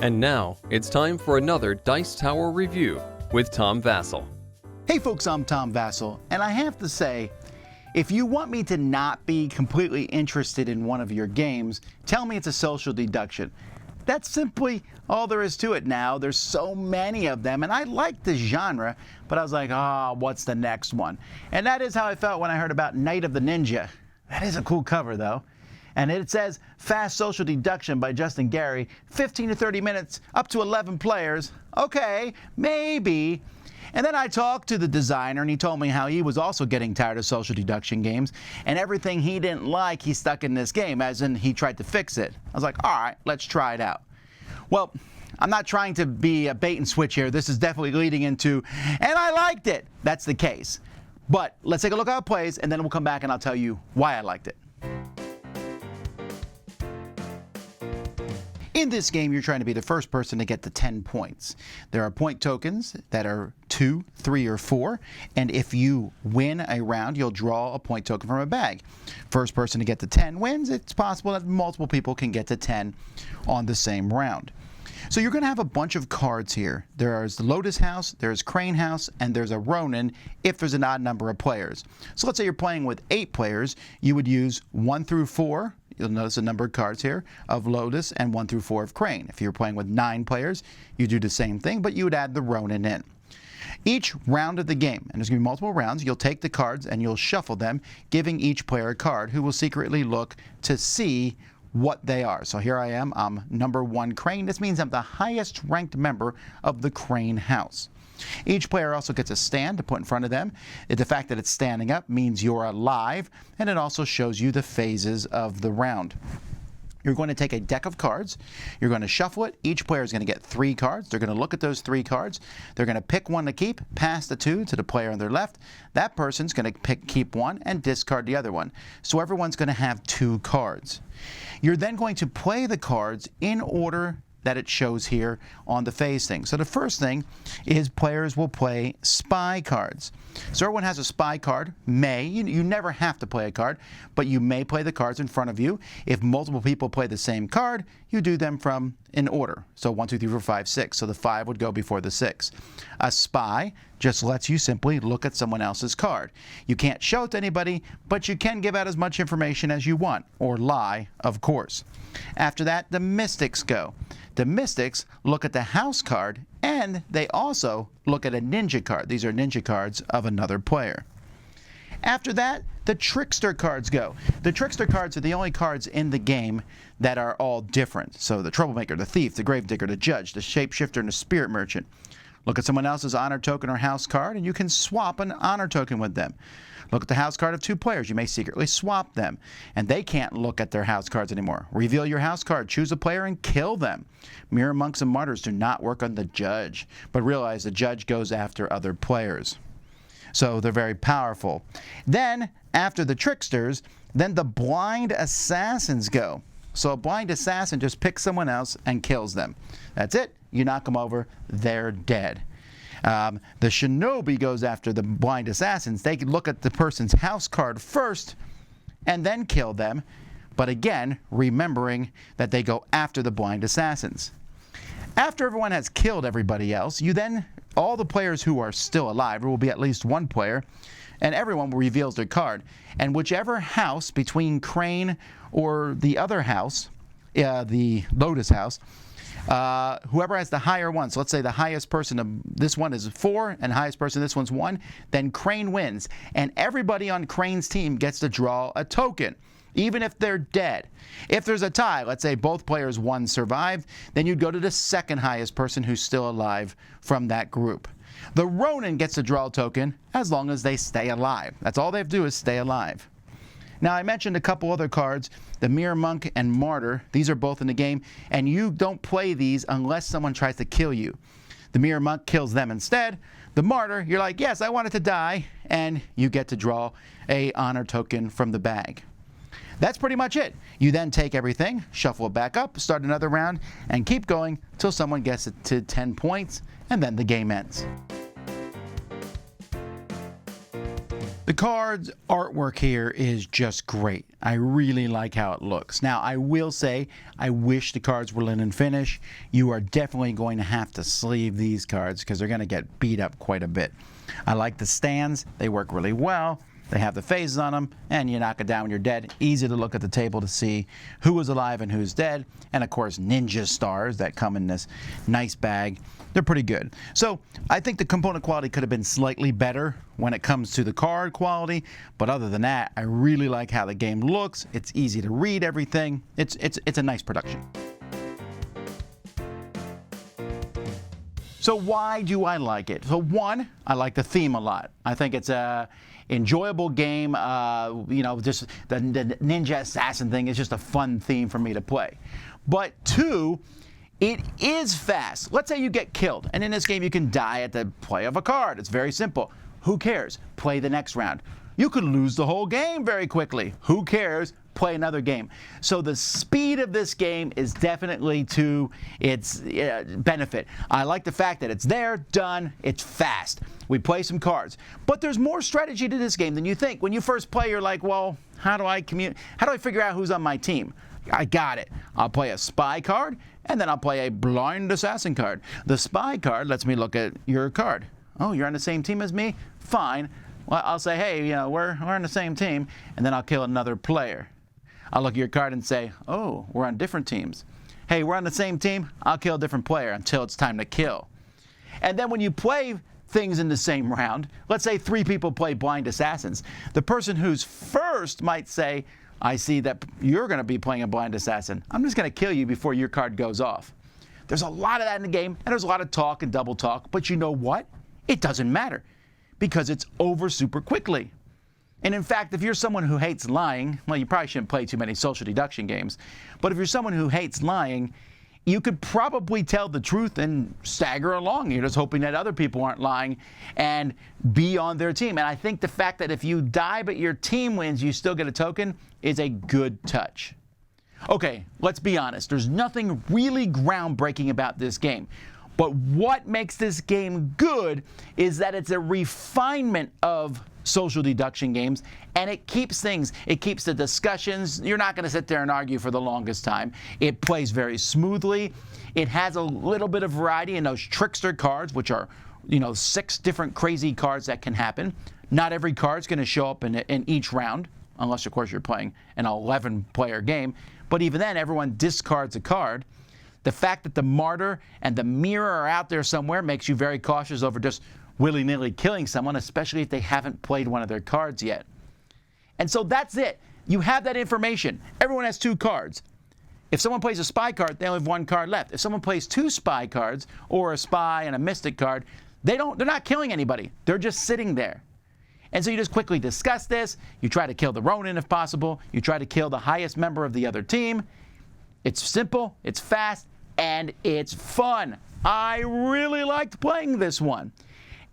And now, it's time for another Dice Tower review with Tom Vasel. Hey folks, I'm Tom Vasel, and I have to say, if you want me to not be completely interested in one of your games, tell me it's a social deduction. That's simply all there is to it now. There's so many of them, and I like the genre, but I was like, what's the next one? And that is how I felt when I heard about Night of the Ninja. That is a cool cover, though. And it says, Fast Social Deduction by Justin Gary, 15 to 30 minutes, up to 11 players. Okay, maybe. And then I talked to the designer, and he told me how he was also getting tired of social deduction games, and everything he didn't like, he stuck in this game, as in he tried to fix it. I was like, all right, let's try it out. Well, I'm not trying to be a bait and switch here. This is definitely leading into, and I liked it. That's the case. But let's take a look at how it plays, and then we'll come back and I'll tell you why I liked it. In this game, you're trying to be the first person to get to 10 points. There are point tokens that are 2, 3, or 4, and if you win a round, you'll draw a point token from a bag. First person to get to 10 wins. It's possible that multiple people can get to 10 on the same round. So you're going to have a bunch of cards here. There's the Lotus House, there's Crane House, and there's a Ronin if there's an odd number of players. So let's say you're playing with 8 players. You would use 1 through 4. You'll notice a number of cards here of Lotus and 1 through 4 of Crane. If you're playing with 9 players, you do the same thing, but you would add the Ronin in. Each round of the game, and there's going to be multiple rounds, you'll take the cards and you'll shuffle them, giving each player a card who will secretly look to see what they are. So here I am, I'm number 1 Crane. This means I'm the highest ranked member of the Crane House. Each player also gets a stand to put in front of them. The fact that it's standing up means you're alive, and it also shows you the phases of the round. You're going to take a deck of cards. You're going to shuffle it. Each player is going to get 3 cards. They're going to look at those 3 cards. They're going to pick one to keep, pass the 2 to the player on their left. That person's going to keep one and discard the other one. So everyone's going to have 2 cards. You're then going to play the cards in order that it shows here on the phase thing. So the first thing is players will play spy cards. So everyone has a spy card. You never have to play a card, but you may play the cards in front of you. If multiple people play the same card, you do them from in order. So 1, 2, 3, 4, 5, 6. So the 5 would go before the 6. A spy just lets you simply look at someone else's card. You can't show it to anybody, but you can give out as much information as you want, or lie, of course. After that, the mystics go. The mystics look at the house card, and they also look at a ninja card. These are ninja cards of another player. After that, the trickster cards go. The trickster cards are the only cards in the game that are all different. So the troublemaker, the thief, the gravedigger, the judge, the shapeshifter, and the spirit merchant. Look at someone else's honor token or house card, and you can swap an honor token with them. Look at the house card of 2 players. You may secretly swap them, and they can't look at their house cards anymore. Reveal your house card, choose a player, and kill them. Mirror monks and martyrs do not work on the judge, but realize the judge goes after other players. So they're very powerful. Then, after the tricksters, then the blind assassins go. So a blind assassin just picks someone else and kills them. That's it. You knock them over, they're dead. The shinobi goes after the blind assassins. They can look at the person's house card first and then kill them, but again, remembering that they go after the blind assassins. After everyone has killed everybody else, all the players who are still alive, there will be at least 1 player, and everyone reveals their card. And whichever house between Crane or the other house, the Lotus House, whoever has the higher one, so let's say the highest person, this one is 4, and highest person, this one's 1, then Crane wins. And everybody on Crane's team gets to draw a token, even if they're dead. If there's a tie, let's say both players, 1 survived, then you'd go to the second highest person who's still alive from that group. The Ronin gets to draw a token as long as they stay alive. That's all they have to do is stay alive. Now, I mentioned a couple other cards, the Mirror Monk and Martyr. These are both in the game, and you don't play these unless someone tries to kill you. The Mirror Monk kills them instead. The Martyr, you're like, yes, I want it to die, and you get to draw a honor token from the bag. That's pretty much it. You then take everything, shuffle it back up, start another round, and keep going till someone gets it to 10 points, and then the game ends. The card's artwork here is just great. I really like how it looks. Now, I will say, I wish the cards were linen finish. You are definitely going to have to sleeve these cards because they're going to get beat up quite a bit. I like the stands. They work really well. They have the phases on them, and you knock it down when you're dead. Easy to look at the table to see who is alive and who's dead. And of course, ninja stars that come in this nice bag. They're pretty good. So I think the component quality could have been slightly better when it comes to the card quality. But other than that, I really like how the game looks. It's easy to read everything. It's a nice production. So why do I like it? So one, I like the theme a lot. I think it's a enjoyable game. Just the ninja assassin thing is just a fun theme for me to play. But two, it is fast. Let's say you get killed, and in this game you can die at the play of a card. It's very simple. Who cares? Play the next round. You could lose the whole game very quickly. Who cares? Play another game. So the speed of this game is definitely to its benefit. I like the fact that it's there, done, it's fast. We play some cards. But there's more strategy to this game than you think. When you first play, you're like, well, how do I figure out who's on my team? I got it. I'll play a spy card, and then I'll play a blind assassin card. The spy card lets me look at your card. Oh, you're on the same team as me? Fine. Well, I'll say, hey, we're on the same team, and then I'll kill another player. I'll look at your card and say, oh, we're on different teams. Hey, we're on the same team. I'll kill a different player until it's time to kill. And then when you play things in the same round, let's say 3 people play blind assassins. The person who's first might say, I see that you're going to be playing a blind assassin. I'm just going to kill you before your card goes off. There's a lot of that in the game, and there's a lot of talk and double talk. But you know what? It doesn't matter because it's over super quickly. And in fact, if you're someone who hates lying, well, you probably shouldn't play too many social deduction games. But if you're someone who hates lying, you could probably tell the truth and stagger along. You're just hoping that other people aren't lying and be on their team. And I think the fact that if you die but your team wins, you still get a token is a good touch. Okay, let's be honest. There's nothing really groundbreaking about this game. But what makes this game good is that it's a refinement of social deduction games, and it keeps the discussions. You're not going to sit there and argue for the longest time. It plays very smoothly. It has a little bit of variety in those trickster cards, which are, 6 different crazy cards that can happen. Not every card's going to show up in each round, unless, of course, you're playing an 11-player game. But even then, everyone discards a card. The fact that the martyr and the mirror are out there somewhere makes you very cautious over just willy-nilly killing someone, especially if they haven't played one of their cards yet. And so that's it. You have that information. Everyone has 2 cards. If someone plays a spy card, they only have 1 card left. If someone plays 2 spy cards, or a spy and a mystic card, they're not killing anybody. They're just sitting there. And so you just quickly discuss this. You try to kill the Ronin if possible. You try to kill the highest member of the other team. It's simple, it's fast, and it's fun. I really liked playing this one.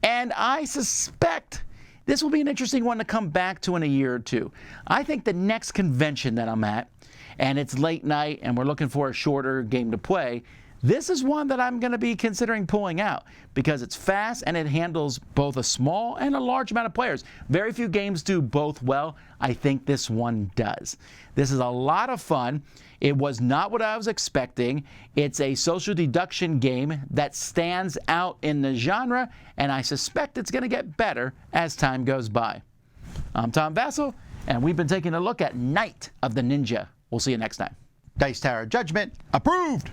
And I suspect this will be an interesting one to come back to in a year or 2. I think the next convention that I'm at, and it's late night and we're looking for a shorter game to play, this is one that I'm going to be considering pulling out because it's fast and it handles both a small and a large amount of players. Very few games do both well. I think this one does. This is a lot of fun. It was not what I was expecting. It's a social deduction game that stands out in the genre, and I suspect it's going to get better as time goes by. I'm Tom Vasel, and we've been taking a look at Night of the Ninja. We'll see you next time. Dice Tower Judgment approved!